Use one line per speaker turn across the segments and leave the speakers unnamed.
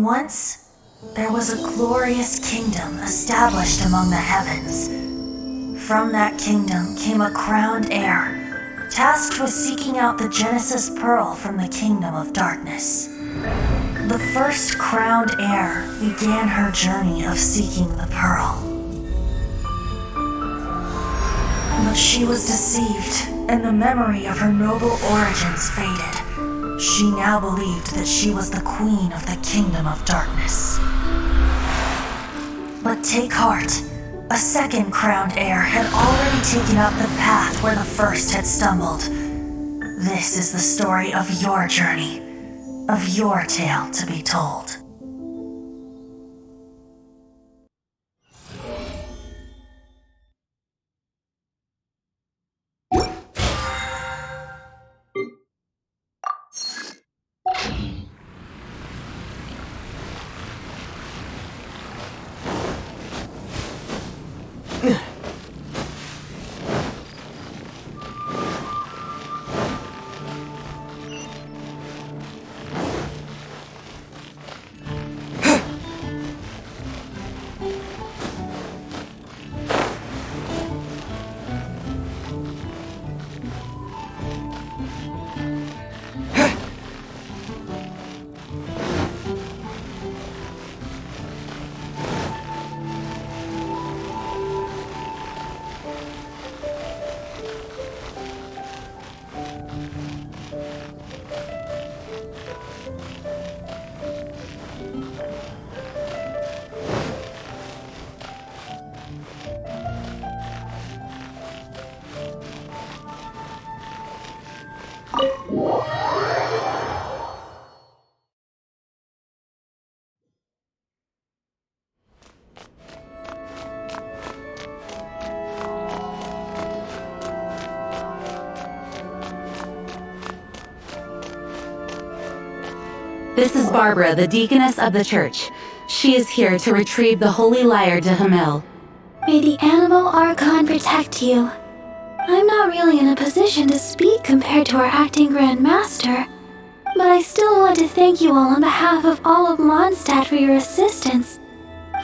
Once, there was a glorious kingdom established among the heavens. From that kingdom came a crowned heir, tasked with seeking out the Genesis Pearl from the kingdom of darkness. The first crowned heir began her journey of seeking the pearl. But she was deceived, and the memory of her noble origins faded. She now believed that she was the queen of the kingdom of darkness. But take heart. A second crowned heir had already taken up the path where the first had stumbled. This is the story of your journey, of your tale to be told.
This is Barbara, the deaconess of the church. She is here to retrieve the holy lyre to Hamel.
May the Animal Archon protect you. I'm not really in a position to speak compared to our acting Grand Master, but I still want to thank you all on behalf of all of Mondstadt for your assistance.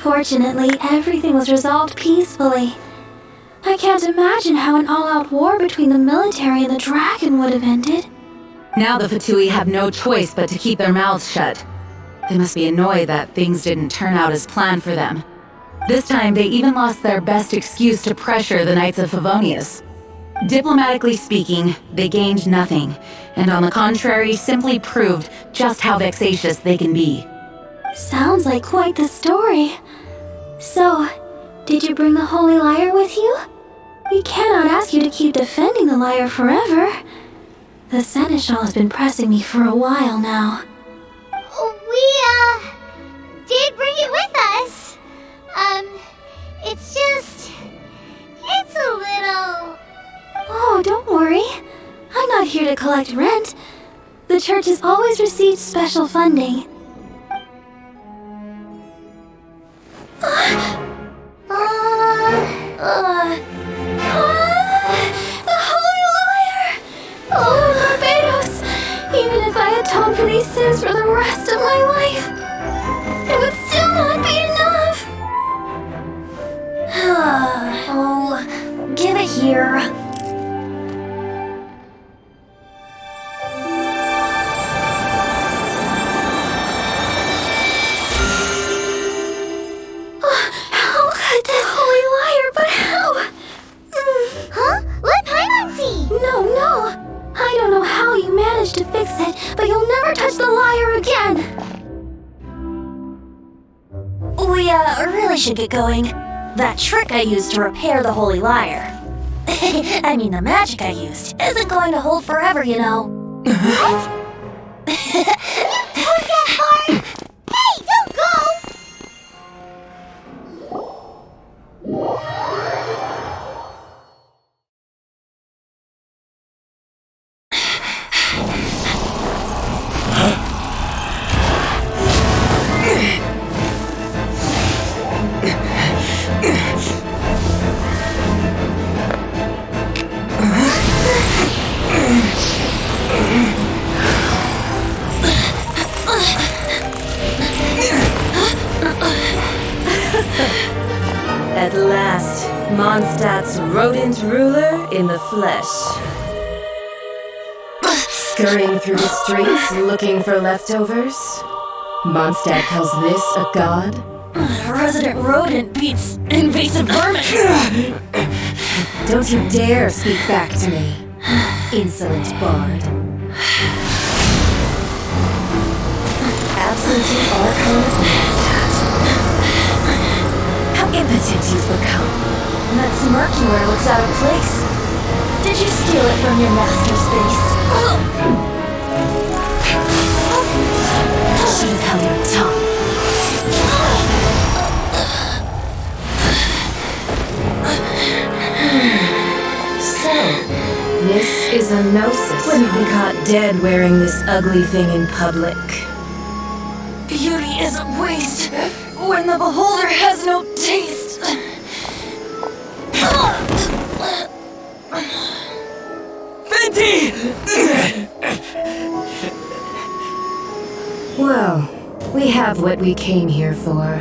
Fortunately, everything was resolved peacefully. I can't imagine how an all-out war between the military and the dragon would have ended.
Now the Fatui have no choice but to keep their mouths shut. They must be annoyed that things didn't turn out as planned for them. This time, they even lost their best excuse to pressure the Knights of Favonius. Diplomatically speaking, they gained nothing, and on the contrary, simply proved just how vexatious they can be.
Sounds like quite the story. So, did you bring the holy lyre with you? We cannot ask you to keep defending the lyre forever. The Seneschal has been pressing me for a while now.
We, did bring it with us. It's a little...
Oh, don't worry. I'm not here to collect rent. The church has always received special funding. The Holy Lyre! Oh, Barbados! Even if I atone for these sins for the rest of my life, it would still not be enough!
Oh, give it here.
How could this Holy Lyre, but how?
Huh? Let Paimon see!
No. I don't know how you managed to fix it, but you'll never touch the lyre again!
We, really should get going. That trick I used to repair the holy lyre. I mean, the magic I used isn't going to hold forever, you know.
What? You took that part? Hey, don't go!
Mondstadt's rodent ruler in the flesh. Scurrying through the streets looking for leftovers? Mondstadt calls this a god?
Resident rodent beats invasive vermin.
Don't you dare speak back to me, insolent bard. Absentee Archon of Mondstadt.
How impotent you've become. And that smirk you wear looks out of place. Did you steal it from your master's face? Should have held your tongue.
So, this is a gnosis. Wouldn't be caught dead wearing this ugly thing in public.
Beauty isn't waste when the beholder has no taste. Fenty!
Well, we have what we came here for.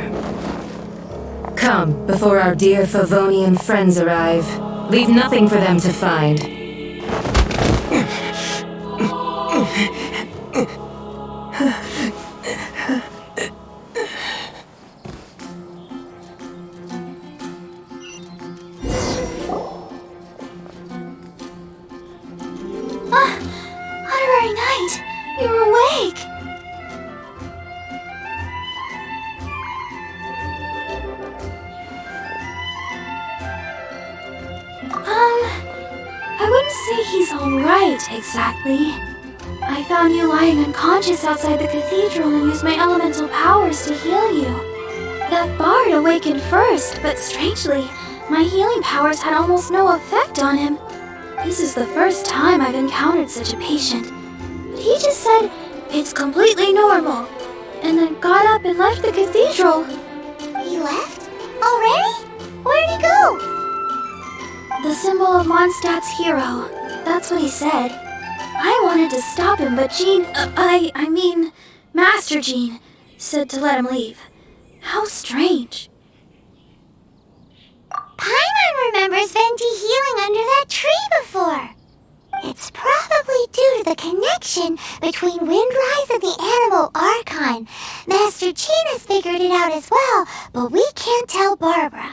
Come, before our dear Favonian friends arrive. Leave nothing for them to find.
Honorary Knight, you're awake. I wouldn't say he's alright, exactly. I found you lying unconscious outside the cathedral and used my elemental powers to heal you. That bard awakened first, but strangely, my healing powers had almost no effect on him. This is the first time I've encountered such a patient. But he just said, it's completely normal, and then got up and left the cathedral.
He left? Already? Where'd he go?
The symbol of Mondstadt's hero. That's what he said. I wanted to stop him, but Jean, I mean, Master Jean, said to let him leave. How strange.
Paimon remembers Venti healing under that tree before. It's probably due to the connection between Windrise and the Animal Archon. Master Jean has figured it out as well, but we can't tell Barbara.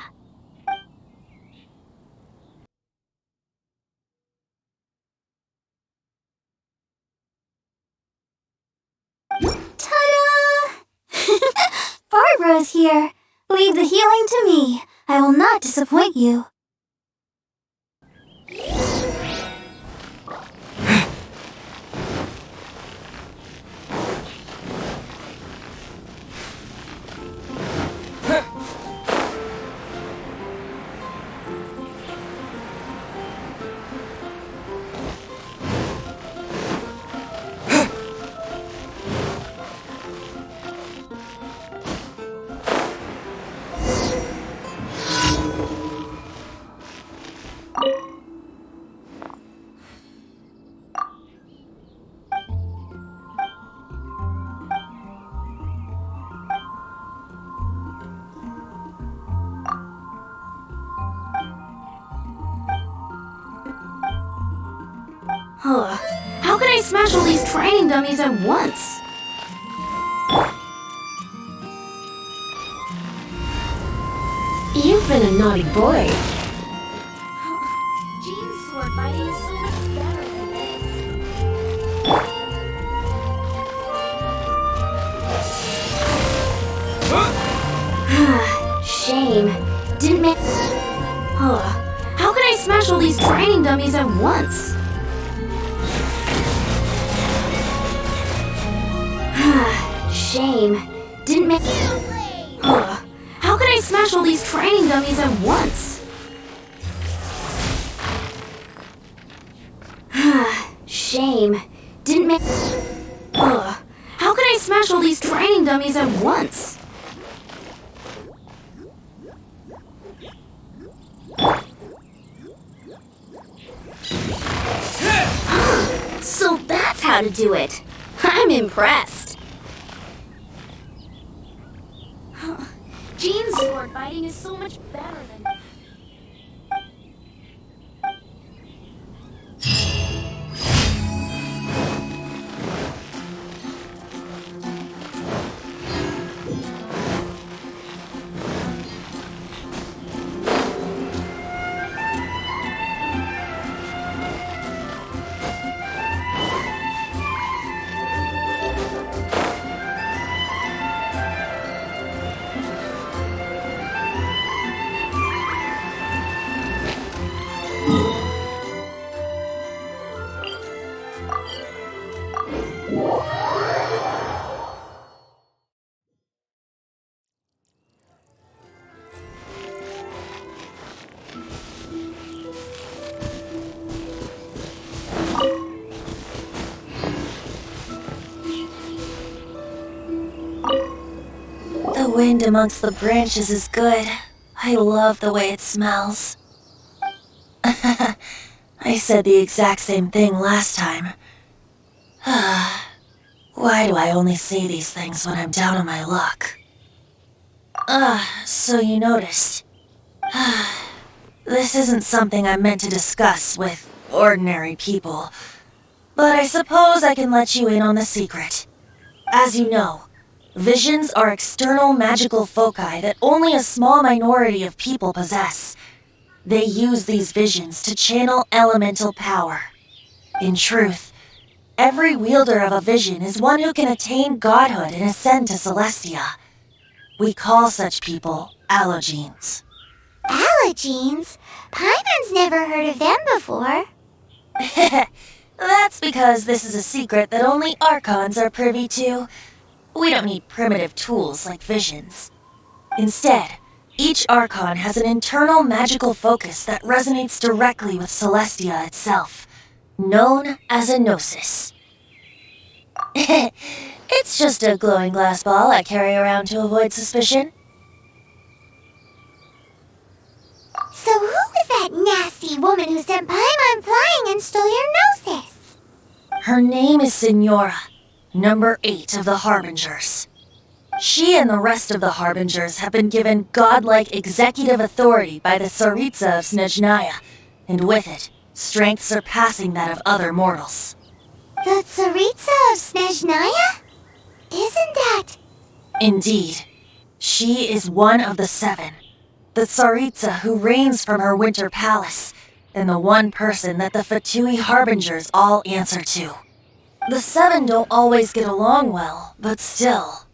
Ta-da! Barbara's here. Leave the healing to me. I will not disappoint you. How can I smash all these training dummies at once?
You've been a naughty boy.
Jean's sword fighting is so much better than this. Shame. Didn't make... How can I smash all these training dummies at once? Shame. Didn't make... How can I smash all these training dummies at once? Shame. Didn't make... How can I smash all these training dummies at once? So that's how to do it. I'm impressed. Jean's sword fighting is so much better than...
wind amongst the branches is good. I love the way it smells. I said the exact same thing last time. Why do I only say these things when I'm down on my luck? So you noticed. This isn't something I'm meant to discuss with ordinary people, but I suppose I can let you in on the secret. As you know, visions are external magical foci that only a small minority of people possess. They use these visions to channel elemental power. In truth, every wielder of a vision is one who can attain godhood and ascend to Celestia. We call such people allogenes.
Allogenes? Paimon's never heard of them before.
That's because this is a secret that only Archons are privy to. We don't need primitive tools like visions. Instead, each Archon has an internal magical focus that resonates directly with Celestia itself, known as a gnosis. It's just a glowing glass ball I carry around to avoid suspicion.
So who was that nasty woman who sent Paimon flying and stole your gnosis?
Her name is Signora, number 8 of the Harbingers. She and the rest of the Harbingers have been given godlike executive authority by the Tsaritsa of Snezhnaya, and with it, strength surpassing that of other mortals.
The Tsaritsa of Snezhnaya? Isn't that...
Indeed. She is one of the 7, the Tsaritsa who reigns from her winter palace, and the one person that the Fatui Harbingers all answer to. The 7 don't always get along well, but still...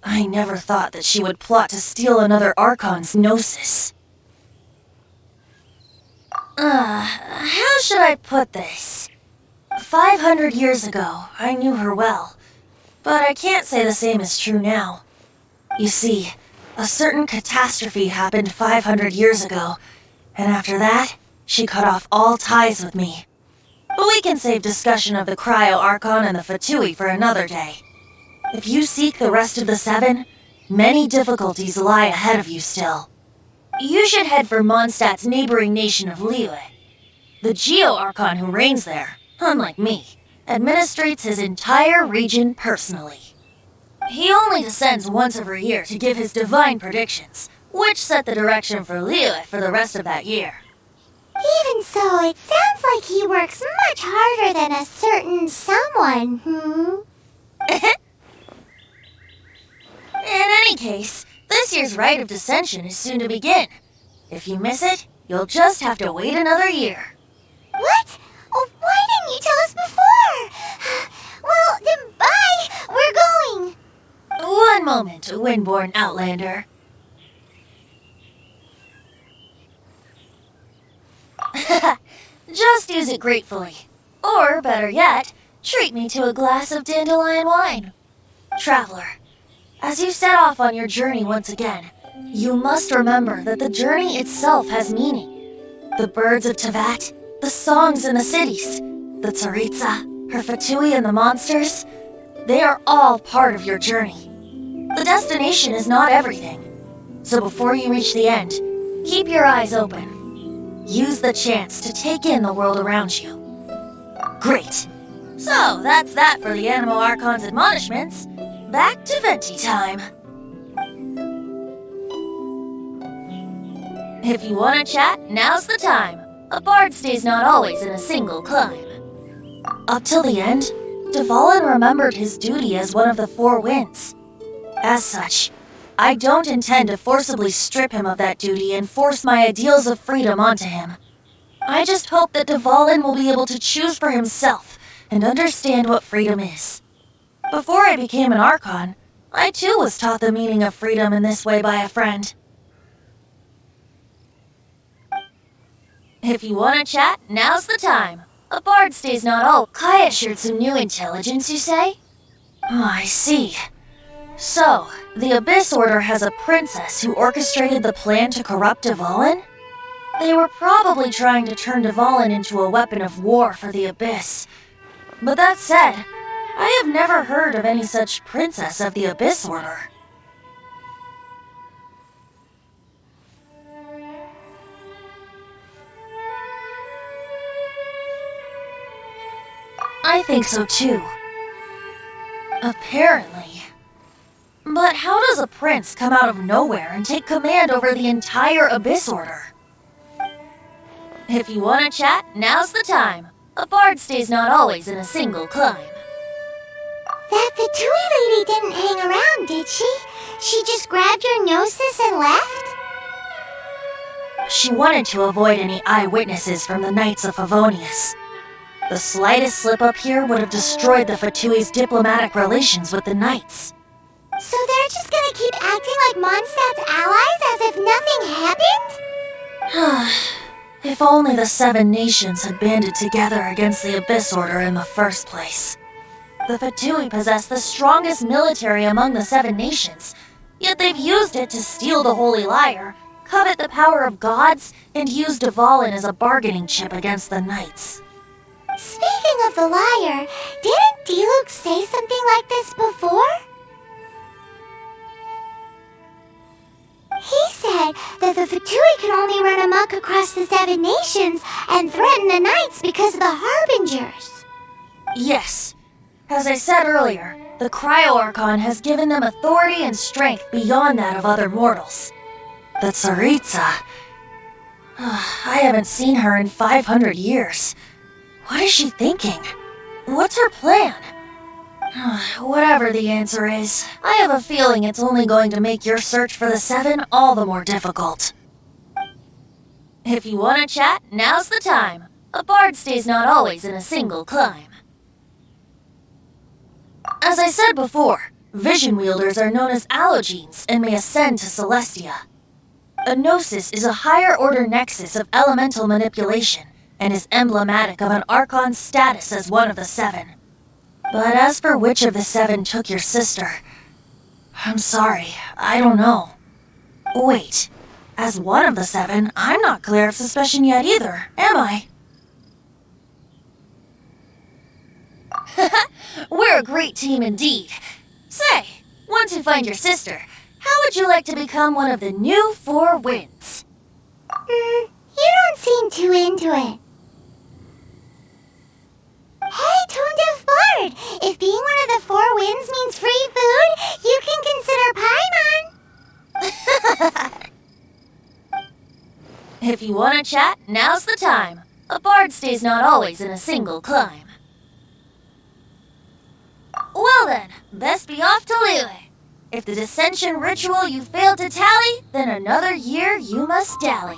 I never thought that she would plot to steal another Archon's gnosis. How should I put this? 500 years ago, I knew her well, but I can't say the same is true now. You see, a certain catastrophe happened 500 years ago, and after that, she cut off all ties with me. But we can save discussion of the Cryo Archon and the Fatui for another day. If you seek the rest of the 7, many difficulties lie ahead of you still. You should head for Mondstadt's neighboring nation of Liyue. The Geo-Archon who reigns there, unlike me, administrates his entire region personally. He only descends once every year to give his divine predictions, which set the direction for Liyue for the rest of that year.
Even so, it sounds like he works much harder than a certain someone,
In any case, this year's Rite of Descension is soon to begin. If you miss it, you'll just have to wait another year.
What? Oh, why didn't you tell us before? Well, then bye! We're going!
One moment, Windborn Outlander. Just use it gratefully. Or, better yet, treat me to a glass of dandelion wine. Traveler, as you set off on your journey once again, you must remember that the journey itself has meaning. The birds of Tevat, the songs in the cities, the Tsaritsa, her Fatui and the monsters, they are all part of your journey. The destination is not everything. So before you reach the end, keep your eyes open. Use the chance to take in the world around you. Great. So that's that for the Animo Archon's admonishments. Back to Venti time. If you want to chat, now's the time. A bard stays not always in a single climb. Up till the end, Dvalin remembered his duty as one of the 4 winds. As such, I don't intend to forcibly strip him of that duty and force my ideals of freedom onto him. I just hope that Dvalin will be able to choose for himself and understand what freedom is. Before I became an Archon, I too was taught the meaning of freedom in this way by a friend. If you want to chat, now's the time. A bard stays not all. Kai assured some new intelligence, you say? Oh, I see. So, the Abyss Order has a princess who orchestrated the plan to corrupt Dvalin? They were probably trying to turn Dvalin into a weapon of war for the Abyss. But that said, I have never heard of any such princess of the Abyss Order. I think so too. Apparently. But how does a prince come out of nowhere and take command over the entire Abyss Order? If you want to chat, now's the time. A bard stays not always in a single climb.
That Fatui lady didn't hang around, did she? She just grabbed your gnosis and left?
She wanted to avoid any eyewitnesses from the Knights of Favonius. The slightest slip-up here would have destroyed the Fatui's diplomatic relations with the Knights.
So they're just gonna keep acting like Mondstadt's allies as if nothing happened?
If only the 7 nations had banded together against the Abyss Order in the first place. The Fatui possess the strongest military among the 7 nations, yet they've used it to steal the Holy Lyre, covet the power of gods, and use Dvalin as a bargaining chip against the Knights.
Speaking of the lyre, didn't Diluc say something like this before? He said that the Fatui can only run amok across the 7 nations and threaten the Knights because of the Harbingers.
Yes. As I said earlier, the Cryo-Archon has given them authority and strength beyond that of other mortals. The Tsaritsa... I haven't seen her in 500 years. What is she thinking? What's her plan? Whatever the answer is, I have a feeling it's only going to make your search for the 7 all the more difficult. If you want to chat, now's the time. A bard stays not always in a single climb. As I said before, vision wielders are known as allogenes and may ascend to Celestia. A gnosis is a higher-order nexus of elemental manipulation and is emblematic of an Archon's status as one of the 7. But as for which of the 7 took your sister, I'm sorry, I don't know. Wait, as one of the 7, I'm not clear of suspicion yet either, am I? We're a great team indeed. Say, once you find your sister, how would you like to become one of the new 4 winds?
You don't seem too into it. Hey, Tone Deaf Bard! If being one of the 4 winds means free food, you can consider Paimon.
If you want to chat, now's the time. A bard stays not always in a single climb. Well then, best be off to Lille. If the dissension ritual you failed to tally, then another year you must dally.